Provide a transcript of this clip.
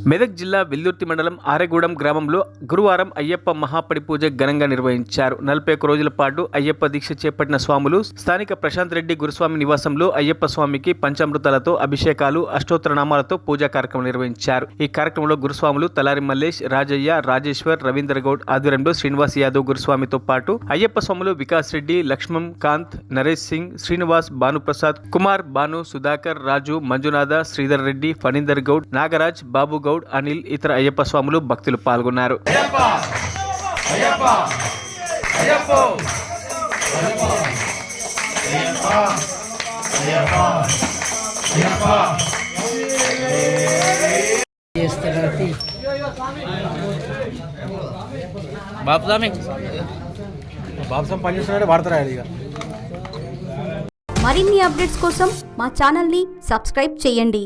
మెదక్ జిల్లా వెల్దుర్తి మండలం ఆరెగూడెం గ్రామంలో గురువారం అయ్యప్ప మహాపడి పూజ ఘనంగా నిర్వహించారు. 41 రోజుల పాటు అయ్యప్ప దీక్ష చేపట్టిన స్వాములు స్థానిక ప్రశాంత్ రెడ్డి గురుస్వామి నివాసంలో అయ్యప్ప స్వామికి పంచామృతాలతో అభిషేకాలు, అష్టోత్తర నామాలతో పూజా కార్యక్రమం నిర్వహించారు. ఈ కార్యక్రమంలో గురుస్వాములు తలారి మల్లేష్, రాజయ్య, రాజేశ్వర్, రవీంద్ర గౌడ్ ఆధ్వర్యంలో శ్రీనివాస్ యాదవ్ గురుస్వామితో పాటు అయ్యప్ప స్వాములు వికాస్ రెడ్డి, లక్ష్మణ్ కాంత్, నరేష్ సింగ్, శ్రీనివాస్, భానుప్రసాద్, కుమార్, భాను, సుధాకర్, రాజు, మంజునాథ, శ్రీధర్ రెడ్డి, ఫణీందర్ గౌడ్, నాగరాజ్, బాబు గౌడ్, అనిల్, ఇతర అయ్యప్ప స్వాములు భక్తులు పాల్గొన్నారు. మరిన్ని అప్డేట్స్ కోసం మా ఛానల్ని సబ్స్క్రైబ్ చేయండి.